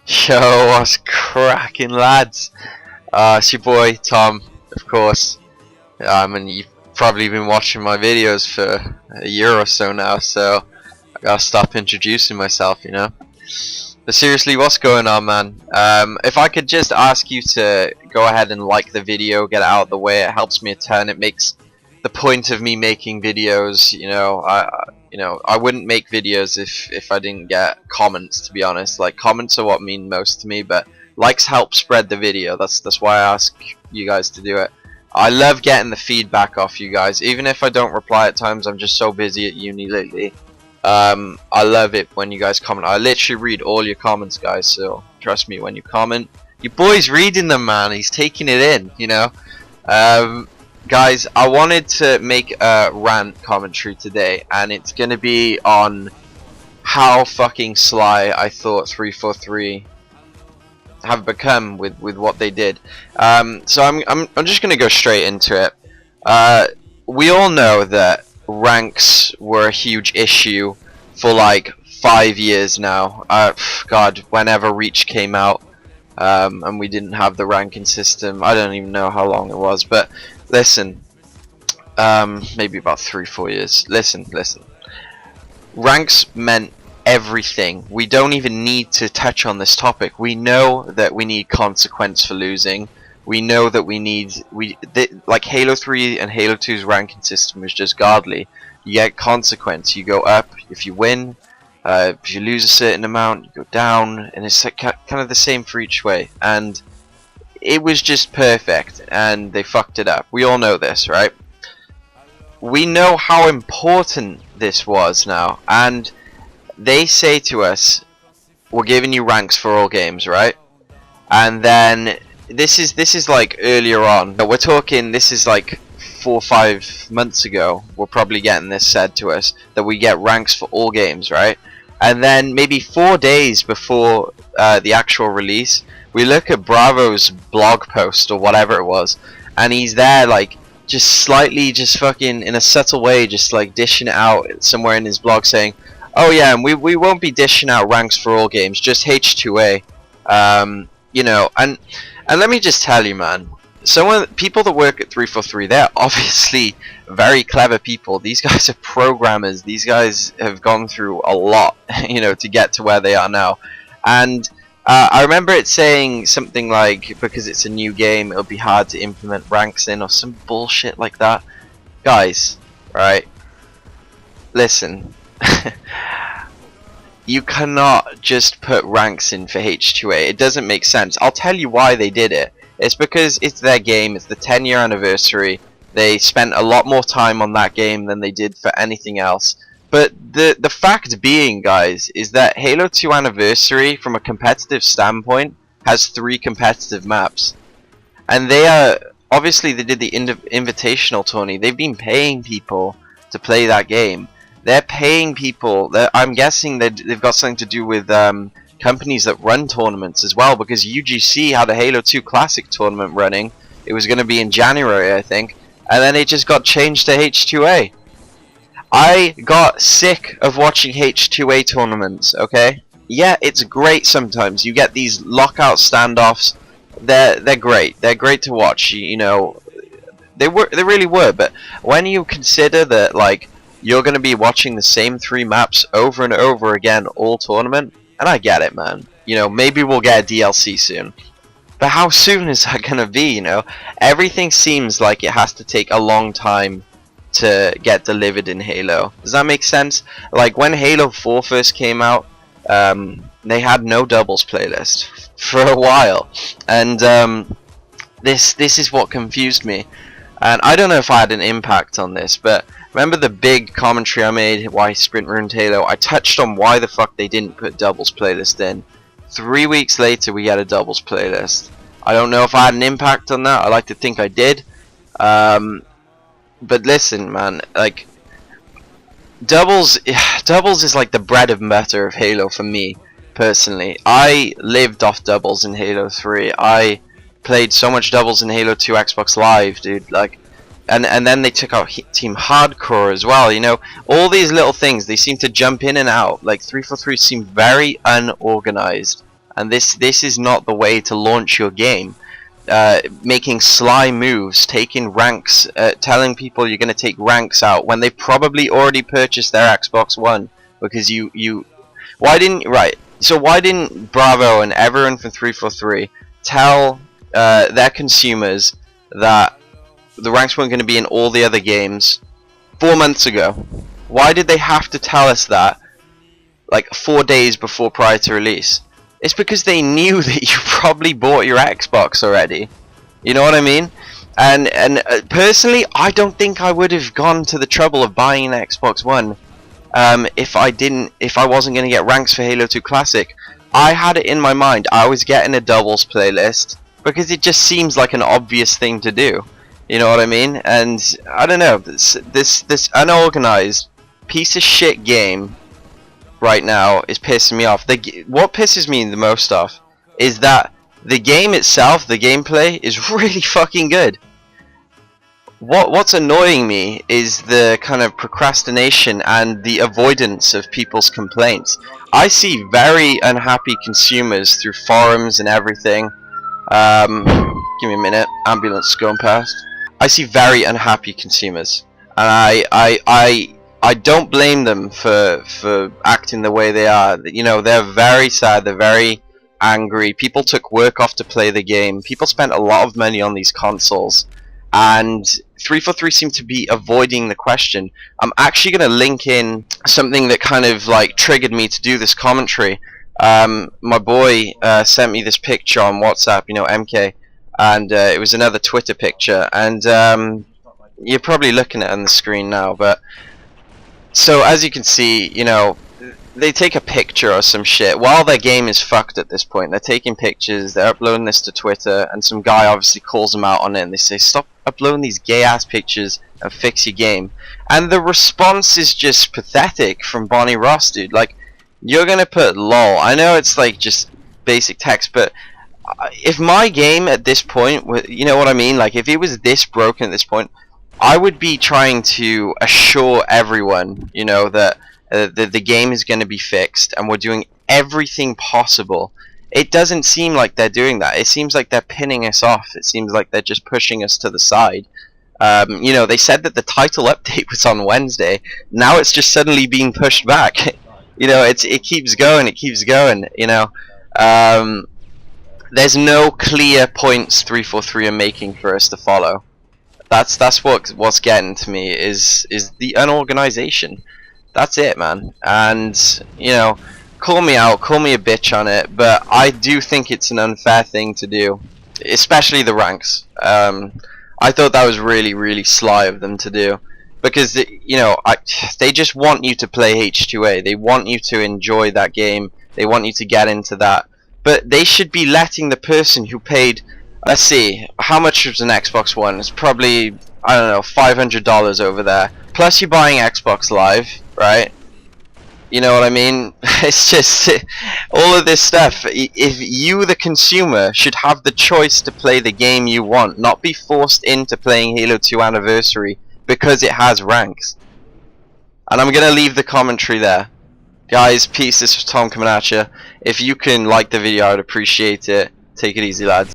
Yo, what's cracking, lads? It's your boy Tom, of course. And you've probably been watching my videos for a year or so now, so I gotta stop introducing myself, you know. But seriously, what's going on, man? If I could just ask you to go ahead and like the video, get it out of the way. It helps me a ton. It makes the point of me making videos. I wouldn't make videos if I didn't get comments. To be honest, like comments are what mean most to me. But likes help spread the video. That's why I ask you guys to do it. I love getting the feedback off you guys, even if I don't reply at times. I'm just so busy at uni lately. I love it when you guys comment. I literally read all your comments, guys, so trust me when you comment. Your boy's reading them, man. He's taking it in, you know. Guys, I wanted to make a rant commentary today, and it's gonna be on how fucking sly I thought 343 have become with what they did. So I'm just gonna go straight into it. We all know that ranks were a huge issue for like 5 years now. God, whenever Reach came out, and we didn't have the ranking system. I don't even know how long it was, but listen, maybe about 3-4 years. Listen. Ranks meant everything. We don't even need to touch on this topic. We know that we need consequence for losing. We know that like Halo 3 and Halo 2's ranking system is just godly. You get consequence. You go up if you win. If you lose a certain amount, you go down, and it's like kind of the same for each way. And it was just perfect, and they fucked it up. We all know this, right? We know how important this was now, and they say to us, "We're giving you ranks for all games," right? And then this is like earlier on. We're talking. This is like 4 or 5 months ago. We're probably getting this said to us that we get ranks for all games, right? And then maybe 4 days before the actual release, we look at Bravo's blog post or whatever it was, and he's there like just slightly, just fucking in a subtle way, just like dishing it out somewhere in his blog saying, "Oh yeah, and we won't be dishing out ranks for all games, just H2A." You know, and let me just tell you, man, people that work at 343, they're obviously very clever people. These guys are programmers. These guys have gone through a lot, you know, to get to where they are now. And I remember it saying something like, because it's a new game, it'll be hard to implement ranks in, or some bullshit like that. Guys, right? Listen. You cannot just put ranks in for H2A. It doesn't make sense. I'll tell you why they did it. It's because it's their game. It's the 10-year anniversary. They spent a lot more time on that game than they did for anything else. But the fact being, guys, is that Halo 2 Anniversary, from a competitive standpoint, has 3 competitive maps. And they are... Obviously, they did the invitational tourney. They've been paying people to play that game. They're paying people. I'm guessing that they've got something to do with companies that run tournaments as well, because UGC had a Halo 2 Classic tournament running. It was going to be in January, I think, and then it just got changed to H2A. I got sick of watching H2A tournaments, okay? Yeah, it's great sometimes. You get these lockout standoffs. They're great. They're great to watch, you know. They really were, but when you consider that, like, you're going to be watching the same 3 maps over and over again all tournament, and I get it, man. You know, maybe we'll get a DLC soon. But how soon is that going to be, you know? Everything seems like it has to take a long time to get delivered in Halo. Does that make sense? Like, when Halo 4 first came out, they had no doubles playlist for a while. And this is what confused me. And I don't know if I had an impact on this, but remember the big commentary I made, why Sprint ruined Halo? I touched on why the fuck they didn't put doubles playlist in. 3 weeks later, we had a doubles playlist. I don't know if I had an impact on that. I like to think I did. But listen, man, like, doubles is like the bread and butter of Halo for me, personally. I lived off doubles in Halo 3. I played so much doubles in Halo 2 Xbox Live, dude. Like, and then they took out Team Hardcore as well. You know, all these little things, they seem to jump in and out. Like 343 seemed very unorganized, and this is not the way to launch your game. Making sly moves, taking ranks, telling people you're going to take ranks out when they've probably already purchased their Xbox One, because why didn't Bravo and everyone from 343 tell their consumers that the ranks weren't going to be in all the other games 4 months ago? Why did they have to tell us that like 4 days prior to release? It's because they knew that you probably bought your Xbox already. You know what I mean? And personally, I don't think I would have gone to the trouble of buying an Xbox One if I wasn't going to get ranks for Halo 2 Classic. I had it in my mind. I was getting a doubles playlist because it just seems like an obvious thing to do. You know what I mean? And I don't know, this unorganized piece of shit game right now is pissing me off. What pisses me the most off is that the game itself, the gameplay, is really fucking good. What's annoying me is the kind of procrastination and the avoidance of people's complaints. I see very unhappy consumers through forums and everything. Give me a minute, ambulance is going past. I see very unhappy consumers, and I don't blame them for acting the way they are. You know, they're very sad, they're very angry. People took work off to play the game. People spent a lot of money on these consoles, and 343 seem to be avoiding the question. I'm actually going to link in something that kind of like triggered me to do this commentary. My boy sent me this picture on WhatsApp, you know, MK, and it was another Twitter picture, and you're probably looking at it on the screen now, but so as you can see, you know, they take a picture or some shit while their game is fucked at this point. They're taking pictures, they're uploading this to Twitter, and some guy obviously calls them out on it, and they say, stop uploading these gay ass pictures and fix your game. And the response is just pathetic from Bonnie Ross, dude. Like, you're gonna put lol. I know it's like just basic text, but if my game at this point, you know what I mean, like if it was this broken at this point, I would be trying to assure everyone, you know, that the game is going to be fixed, and we're doing everything possible. It doesn't seem like they're doing that. It seems like they're pinning us off. It seems like they're just pushing us to the side. You know, they said that the title update was on Wednesday. Now it's just suddenly being pushed back. You know, it keeps going. It keeps going. You know, there's no clear points 343 are making for us to follow. That's what's getting to me is the unorganization. That's it, man. And you know, call me out, call me a bitch on it, but I do think it's an unfair thing to do, especially the ranks. I thought that was really sly of them to do, because you know, they just want you to play H2A. They want you to enjoy that game. They want you to get into that. But they should be letting the person who paid, let's see, how much was an Xbox One? It's probably, I don't know, $500 over there. Plus you're buying Xbox Live, right? You know what I mean? It's just all of this stuff. If you, the consumer, should have the choice to play the game you want, not be forced into playing Halo 2 Anniversary because it has ranks. And I'm gonna leave the commentary there. Guys, peace. This was TomComingAtcha. If you can like the video, I'd appreciate it. Take it easy, lads.